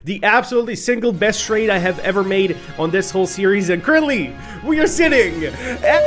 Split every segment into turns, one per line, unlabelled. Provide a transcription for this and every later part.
the absolutely single best trade I have ever made on this whole series, and currently we are sitting at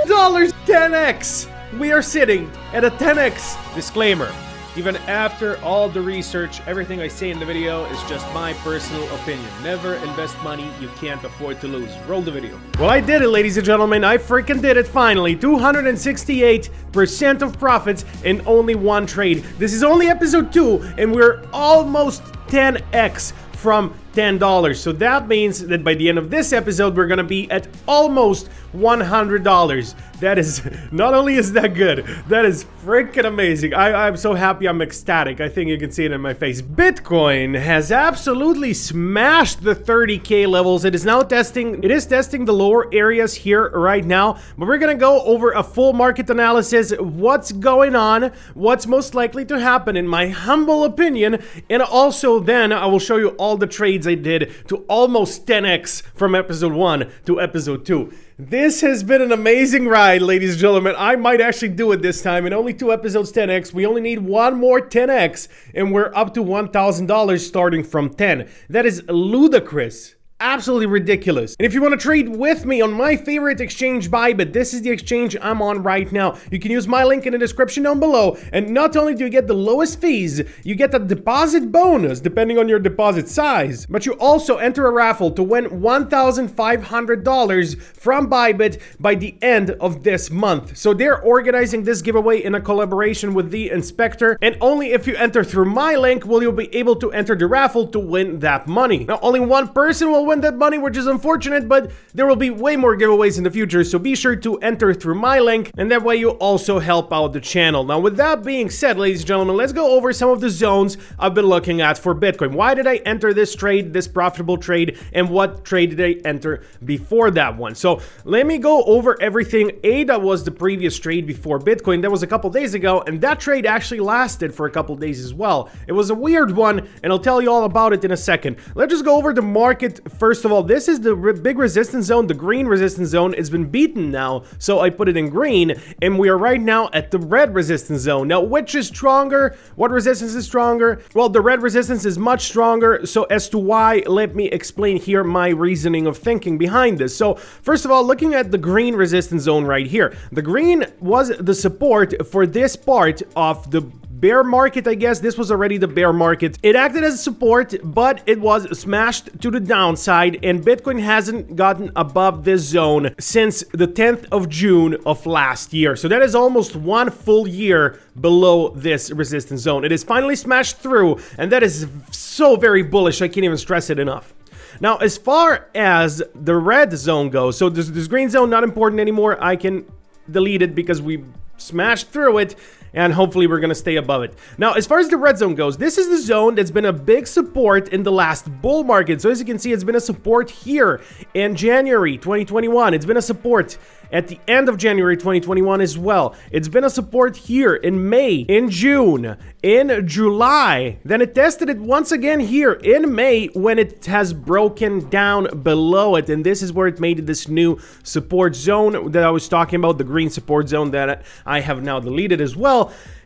$10x. We are sitting at a 10x. Disclaimer: even after all the research, everything I say in the video is just my personal opinion. Never invest money you can't afford to lose. Roll the video. Well, I did it, ladies and gentlemen. I freaking did it finally. 268% of profits in only one trade. This is only episode 2, and we're almost 10x from $10. So that means that by the end of this episode, we're gonna be at almost $100. That is, not only is that good, that is freaking amazing. I'm so happy, I'm ecstatic. I think you can see it in my face. Bitcoin has absolutely smashed the 30K levels. It is testing the lower areas here right now, but we're gonna go over a full market analysis, what's going on, what's most likely to happen in my humble opinion, and also then I will show you all the trades I did to almost 10x from episode 1 to episode 2. This has been an amazing ride, ladies and gentlemen. I might actually do it this time. In only 2 episodes, 10x. We only need one more 10x, and we're up to $1,000 starting from 10. That is ludicrous. Absolutely ridiculous. And if you want to trade with me on my favorite exchange, Bybit, this is the exchange I'm on right now. You can use my link in the description down below, and not only do you get the lowest fees, you get a deposit bonus depending on your deposit size, but you also enter a raffle to win $1,500 from Bybit by the end of this month. So they're organizing this giveaway in a collaboration with the inspector, and only if you enter through my link will you be able to enter the raffle to win that money. Now, only one person will win that money, which is unfortunate, but there will be way more giveaways in the future, so be sure to enter through my link, and that way you also help out the channel. Now, with that being said, ladies and gentlemen, let's go over some of the zones I've been looking at for Bitcoin. Why did I enter this trade, this profitable trade, and what trade did I enter before that one? So let me go over everything. That was the previous trade before Bitcoin. That was a couple days ago, and that trade actually lasted for a couple days as well. It was a weird one, and I'll tell you all about it in a second. Let's just go over the market. First of all, this is the big resistance zone, the green resistance zone. It's been beaten now, so I put it in green, and we are right now at the red resistance zone. Now, which is stronger? What resistance is stronger? Well, the red resistance is much stronger, so as to why, let me explain here my reasoning of thinking behind this. So, first of all, looking at the green resistance zone right here, the green was the support for this part of the bear market, I guess. This was already the bear market. It acted as support, but it was smashed to the downside, and Bitcoin hasn't gotten above this zone since the 10th of June of last year. So that is almost 1 full year below this resistance zone. It is finally smashed through, and that is so very bullish. I can't even stress it enough. Now, as far as the red zone goes, so this green zone not important anymore. I can delete it because we smashed through it, and hopefully we're gonna stay above it. Now, as far as the red zone goes, this is the zone that's been a big support in the last bull market. So as you can see, it's been a support here in January 2021. It's been a support at the end of January 2021 as well. It's been a support here in May, in June, in July. Then it tested it once again here in May when it has broken down below it. And this is where it made this new support zone that I was talking about, the green support zone that I have now deleted as well.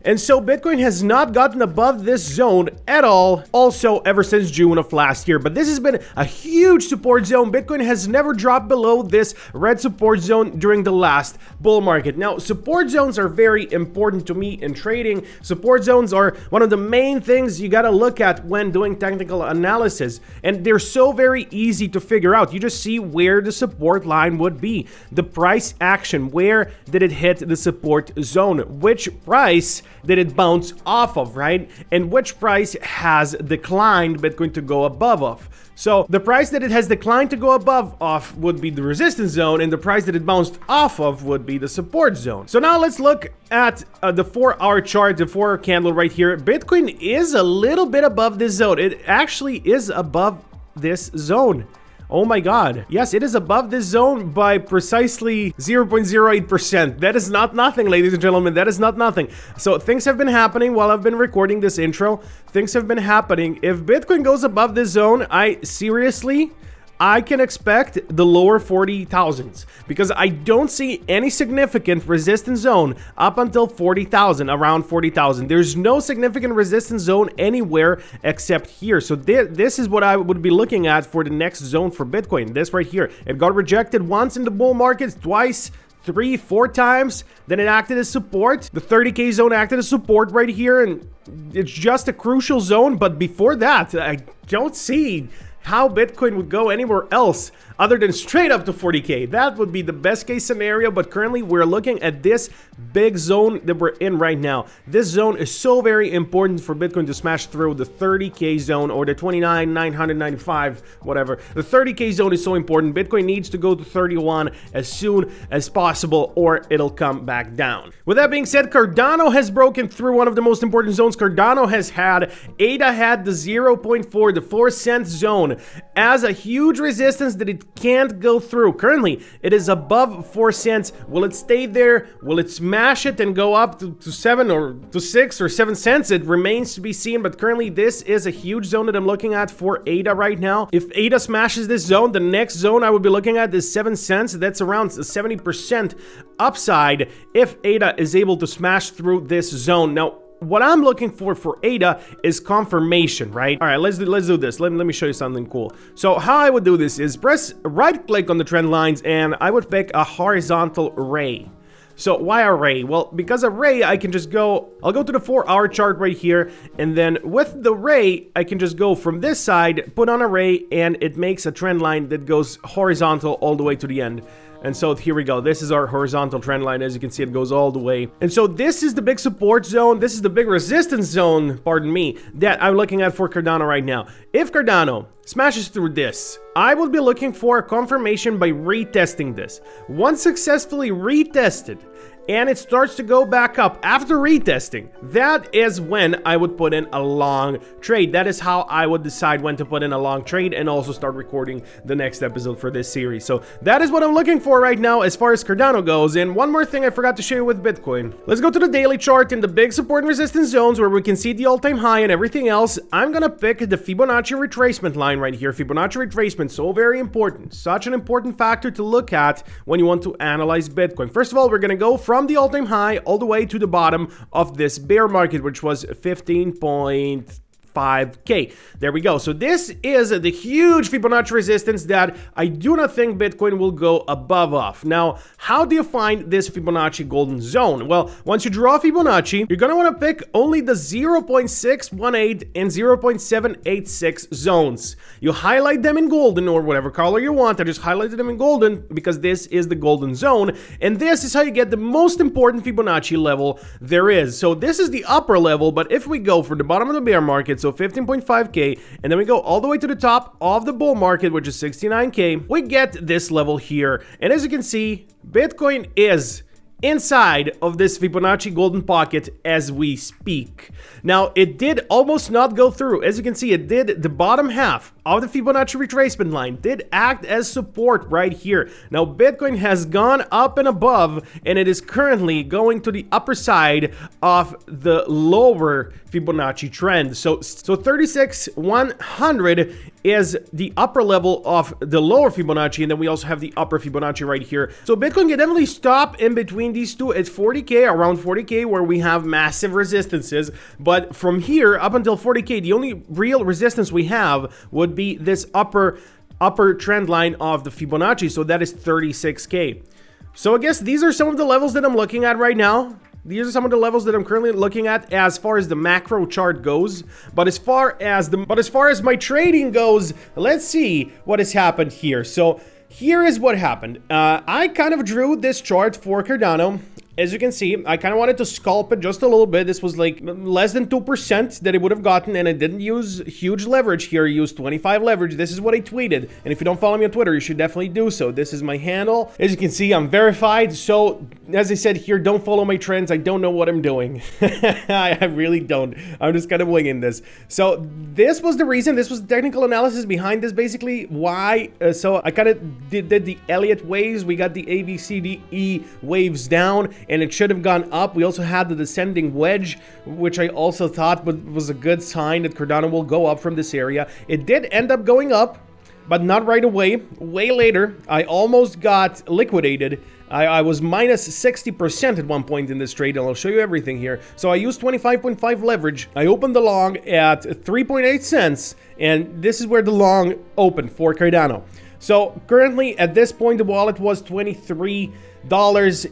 And so Bitcoin has not gotten above this zone at all, also ever since June of last year. But this has been a huge support zone. Bitcoin has never dropped below this red support zone during the last bull market. Now, support zones are very important to me in trading. Support zones are one of the main things you gotta look at when doing technical analysis. And they're so very easy to figure out. You just see where the support line would be. The price action, where did it hit the support zone? Which price did it bounce off of, right? And which price has declined Bitcoin to go above of? So the price that it has declined to go above of would be the resistance zone, and the price that it bounced off of would be the support zone. So now let's look at the 4-hour chart, the 4-hour candle right here. Bitcoin is a little bit above this zone. It actually is above this zone. Oh my god. Yes, it is above this zone by precisely 0.08%. That is not nothing, ladies and gentlemen. That is not nothing. So things have been happening while I've been recording this intro. Things have been happening. If Bitcoin goes above this zone, I can expect the lower 40,000s because I don't see any significant resistance zone up until 40,000, around 40,000. There's no significant resistance zone anywhere except here. So this is what I would be looking at for the next zone for Bitcoin. This right here. It got rejected once in the bull market, twice, 3, 4 times, then it acted as support. The 30K zone acted as support right here, and it's just a crucial zone. But before that, I don't see how Bitcoin would go anywhere else other than straight up to 40K. That would be the best case scenario, but currently we're looking at this big zone that we're in right now. This zone is so very important for Bitcoin to smash through the 30K zone or the 29,995, whatever. The 30K zone is so important. Bitcoin needs to go to 31 as soon as possible or it'll come back down. With that being said, Cardano has broken through one of the most important zones Cardano has had. ADA had the 0.4, the 4-cent zone as a huge resistance that it can't go through. Currently, it is above 4 cents. Will it stay there? Will it smash it and go up to 7 or to 6 or 7 cents? It remains to be seen, but currently this is a huge zone that I'm looking at for ADA right now. If ADA smashes this zone, the next zone I would be looking at is 7 cents. That's around 70% upside if ADA is able to smash through this zone. Now, what I'm looking for ADA is confirmation, right? All right, let's do this. Let me show you something cool. So how I would do this is press right click on the trend lines and I would pick a horizontal ray. So why array? Well, because array, I can just go, I'll go to the 4-hour chart right here, and then with the ray, I can just go from this side, put on array, and it makes a trend line that goes horizontal all the way to the end. And so here we go. This is our horizontal trend line. As you can see, it goes all the way. And so this is the big support zone. This is the big resistance zone, pardon me, that I'm looking at for Cardano right now. If Cardano smashes through this, I will be looking for a confirmation by retesting this. Once successfully retested, and it starts to go back up after retesting, that is when I would put in a long trade. That is how I would decide when to put in a long trade and also start recording the next episode for this series. So that is what I'm looking for right now as far as Cardano goes. And one more thing I forgot to share with Bitcoin. Let's go to the daily chart in the big support and resistance zones where we can see the all-time high and everything else. I'm gonna pick the Fibonacci retracement line right here. Fibonacci retracement, so very important. Such an important factor to look at when you want to analyze Bitcoin. First of all, we're gonna go from the all-time high all the way to the bottom of this bear market, which was 15.5K. There we go. So this is the huge Fibonacci resistance that I do not think Bitcoin will go above of. Now, how do you find this Fibonacci golden zone? Well, once you draw Fibonacci, you're going to want to pick only the 0.618 and 0.786 zones. You highlight them in golden or whatever color you want. I just highlighted them in golden because this is the golden zone. And this is how you get the most important Fibonacci level there is. So this is the upper level, but if we go for the bottom of the bear market, so 15.5K, and then we go all the way to the top of the bull market, which is 69K, we get this level here. And as you can see, Bitcoin is inside of this Fibonacci golden pocket as we speak. Now, it did almost not go through. As you can see, it did the bottom half of the Fibonacci retracement line, did act as support right here. Now, Bitcoin has gone up and above, and it is currently going to the upper side of the lower Fibonacci trend. So 36,100 is the upper level of the lower Fibonacci, and then we also have the upper Fibonacci right here. So Bitcoin can definitely stop in between these two. It's 40K, around 40K, where we have massive resistances. But from here up until 40K, the only real resistance we have would be this upper trend line of the Fibonacci. So that is 36K. So I guess these are some of the levels that I'm looking at right now. These are some of the levels that I'm currently looking at as far as the macro chart goes. But as far as my trading goes, let's see what has happened here. So here is what happened. I kind of drew this chart for Cardano. As you can see, I kind of wanted to scalp it just a little bit. This was like less than 2% that it would have gotten, and I didn't use huge leverage here. I used 25 leverage. This is what I tweeted, and if you don't follow me on Twitter, you should definitely do so. This is my handle. As you can see, I'm verified, so as I said here, don't follow my trends. I don't know what I'm doing. I really don't. I'm just kind of winging this. So this was the reason. This was the technical analysis behind this, basically. Why? So I kind of did the Elliott waves. We got the A, B, C, D, E waves down, and it should have gone up. We also had the descending wedge, which I also thought was a good sign that Cardano will go up from this area. It did end up going up. but not right away. Way later, I almost got liquidated. I was minus 60% at one point in this trade, and I'll show you everything here. So I used 25.5 leverage. I opened the long at 3.8 cents, and this is where the long opened for Cardano. So currently, at this point, the wallet was $23,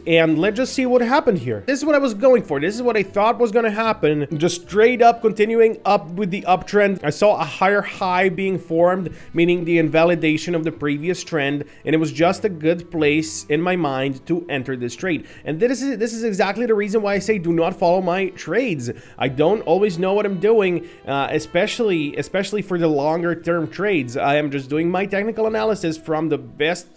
and let's just see what happened here. This is what I was going for. This is what I thought was going to happen. Just straight up, continuing up with the uptrend. I saw a higher high being formed, meaning the invalidation of the previous trend, and it was just a good place in my mind to enter this trade. And this is exactly the reason why I say do not follow my trades. I don't always know what I'm doing, especially for the longer term trades. I am just doing my technical analysis from the best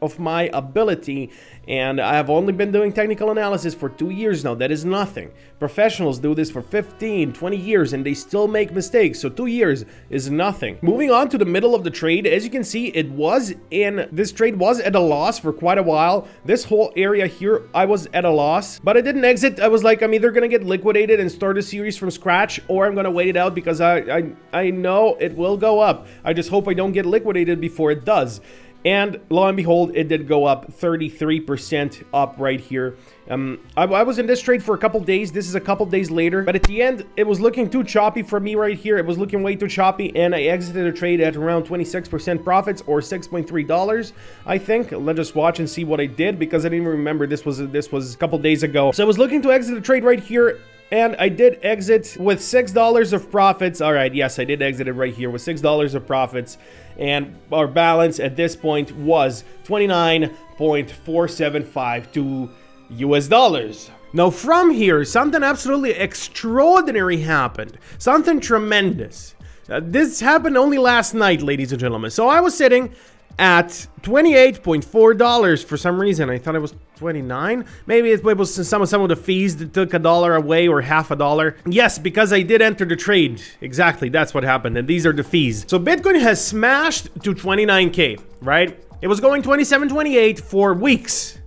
of my ability, and I have only been doing technical analysis for 2 years now. That is nothing. Professionals do this for 15, 20 years, and they still make mistakes, so 2 years is nothing. Moving on to the middle of the trade, as you can see, this trade was at a loss for quite a while. This whole area here, I was at a loss, but I didn't exit. I was like, I'm either gonna get liquidated and start a series from scratch, or I'm gonna wait it out because I know it will go up. I just hope I don't get liquidated before it does. And lo and behold, it did go up 33% up right here. I was in this trade for a couple days. This is a couple days later, but at the end, it was looking too choppy for me right here. It was looking way too choppy, and I exited a trade at around 26% profits, or $6.3, I think. Let's just watch and see what I did, because I didn't even remember this was a couple days ago. So I was looking to exit a trade right here, and I did exit with $6 of profits. All right, yes, I did exit it right here with $6 of profits. And our balance at this point was 29.475 US dollars. Now from here, something absolutely extraordinary happened. Something tremendous. This happened only last night, ladies and gentlemen. So I was sitting at $28.4 for some reason. I thought it was 29. Maybe it was some of the fees that took $1 away, or half a dollar. Yes, because I did enter the trade. Exactly, that's what happened, and these are the fees. So Bitcoin has smashed to 29K, right? It was going 27, 28 for weeks.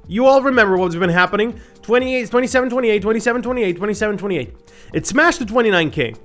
You all remember what's been happening. 28, 27, 28, 27, 28, 27, 28. It smashed to 29K.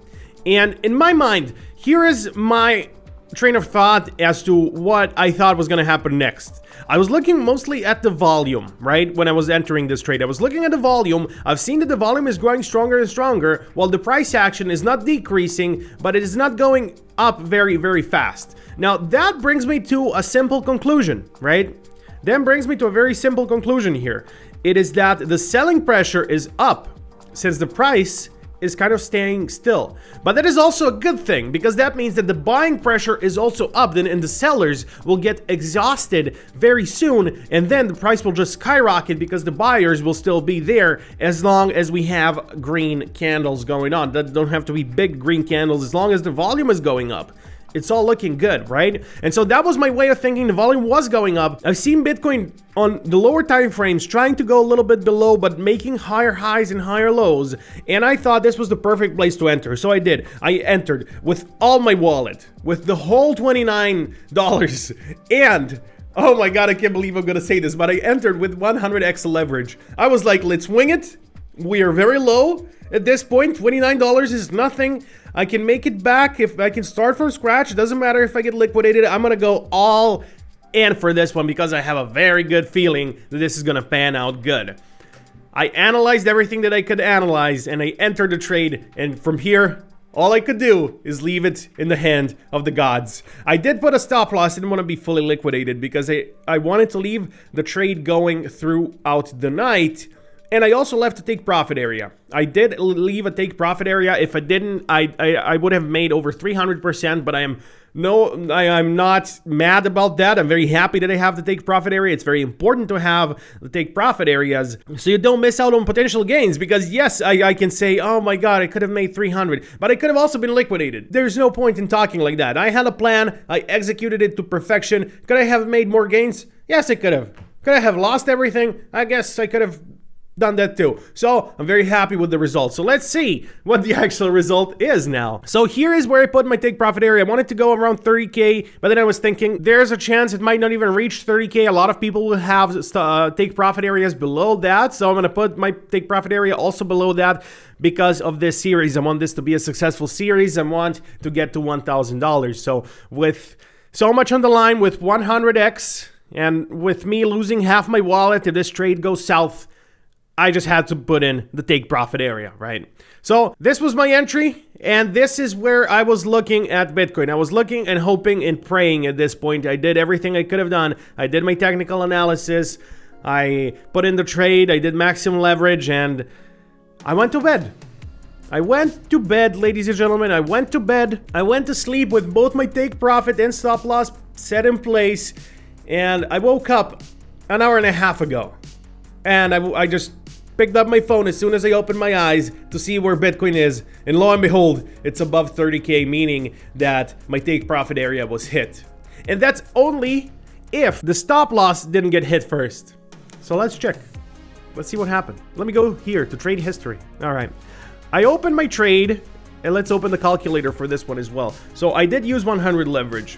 And in my mind, here is my train of thought as to what I thought was going to happen next. I was looking mostly at the volume, right? When I was entering this trade, I was looking at the volume. I've seen that the volume is growing stronger and stronger, while the price action is not decreasing, but it is not going up very, very fast. Now, that brings me to a simple conclusion, right? Then brings me to a very simple conclusion here. It is that the selling pressure is up, since the price is kind of staying still. But that is also a good thing, because that means that the buying pressure is also up, then, and the sellers will get exhausted very soon, and then the price will just skyrocket because the buyers will still be there, as long as we have green candles going on. That don't have to be big green candles, as long as the volume is going up. It's all looking good, right? And so that was my way of thinking. The volume was going up. I've seen Bitcoin on the lower time frames trying to go a little bit below, but making higher highs and higher lows. And I thought this was the perfect place to enter. So I did. I entered with all my wallet, with the whole $29. And oh my God, I can't believe I'm gonna say this, but I entered with 100x leverage. I was like, let's wing it. We are very low at this point. $29 is nothing. I can make it back if I can start from scratch. It doesn't matter if I get liquidated. I'm gonna go all in for this one, because I have a very good feeling that this is gonna pan out good. I analyzed everything that I could analyze, and I entered the trade, and from here, all I could do is leave it in the hand of the gods. I did put a stop loss. I didn't want to be fully liquidated, because I wanted to leave the trade going throughout the night. And I also left a take profit area. I did leave a take profit area. If I didn't, I would have made over 300%, but I'm not mad about that. I'm very happy that I have the take profit area. It's very important to have the take profit areas so you don't miss out on potential gains, because yes, I can say, oh my God, I could have made 300, but I could have also been liquidated. There's no point in talking like that. I had a plan. I executed it to perfection. Could I have made more gains? Yes, I could have. Could I have lost everything? I guess I could have done that too. So I'm very happy with the result. So let's see what the actual result is now. So here is where I put my take profit area. I wanted to go around 30K, but then I was thinking there's a chance it might not even reach 30K. A lot of people will have take profit areas below that. So I'm going to put my take profit area also below that, because of this series. I want this to be a successful series. I want to get to $1,000. So with so much on the line with 100x, and with me losing half my wallet if this trade goes south, I just had to put in the take profit area, right? So this was my entry, and this is where I was looking at Bitcoin. I was looking and hoping and praying at this point. I did everything I could have done. I did my technical analysis. I put in the trade. I did maximum leverage, and I went to bed. I went to bed, ladies and gentlemen. I went to bed. I went to sleep with both my take profit and stop loss set in place, and I woke up an hour and a half ago. And I just picked up my phone as soon as I opened my eyes to see where Bitcoin is, and lo and behold, it's above 30K, meaning that my take profit area was hit. And that's only if the stop loss didn't get hit first. So let's check. Let's see what happened. Let me go here to trade history. All right. I opened my trade, and let's open the calculator for this one as well. So I did use 100 leverage.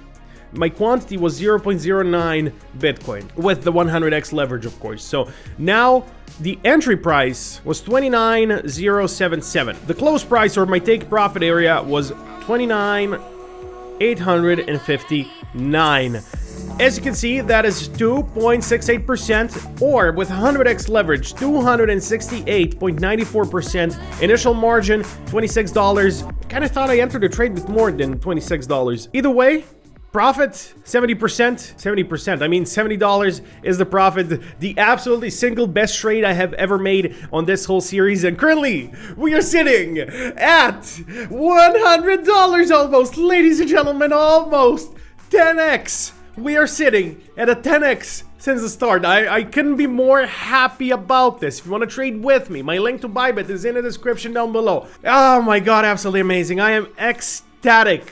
My quantity was 0.09 Bitcoin with the 100x leverage, of course. So now the entry price was 29,077. The close price, or my take profit area, was 29,859. As you can see, that is 2.68%, or with 100x leverage, 268.94%. Initial margin, $26. Kind of thought I entered the trade with more than $26. Either way, profit 70%. I mean, $70 is the profit. The absolutely single best trade I have ever made on this whole series. And currently, we are sitting at $100 almost. Ladies and gentlemen, almost 10x. We are sitting at a 10x since the start. I couldn't be more happy about this. If you want to trade with me, my link to Bybit is in the description down below. Oh my god, absolutely amazing. I am ecstatic.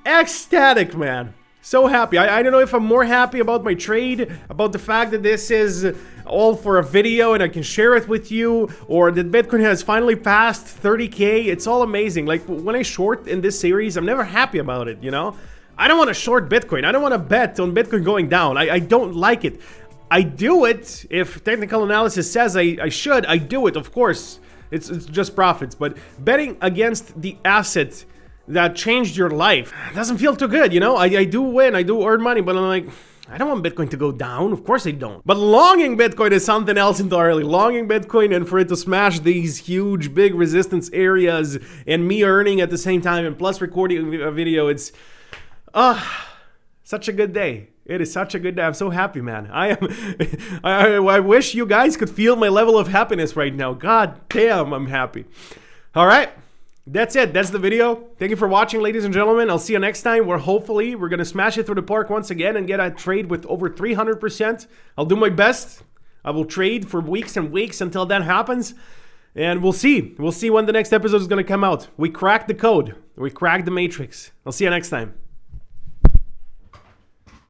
Ecstatic, man. So happy. I don't know if I'm more happy about my trade, about the fact that this is all for a video and I can share it with you, or that Bitcoin has finally passed 30K. It's all amazing. Like, when I short in this series, I'm never happy about it, you know? I don't want to short Bitcoin. I don't want to bet on Bitcoin going down. I don't like it. I do it if technical analysis says I should. I do it, of course. It's just profits. But betting against the asset that changed your life doesn't feel too good, you know? I do win. I do earn money. But I'm like, I don't want Bitcoin to go down. Of course I don't. But longing Bitcoin is something else entirely. Longing Bitcoin and for it to smash these huge, big resistance areas and me earning at the same time and plus recording a video, it's... such a good day. It is such a good day. I'm so happy, man. I wish you guys could feel my level of happiness right now. God damn, I'm happy. All right. That's it. That's the video. Thank you for watching, ladies and gentlemen. I'll see you next time, where hopefully we're going to smash it through the park once again and get a trade with over 300%. I'll do my best. I will trade for weeks and weeks until that happens. And we'll see. We'll see when the next episode is going to come out. We cracked the code. We cracked the matrix. I'll see you next time.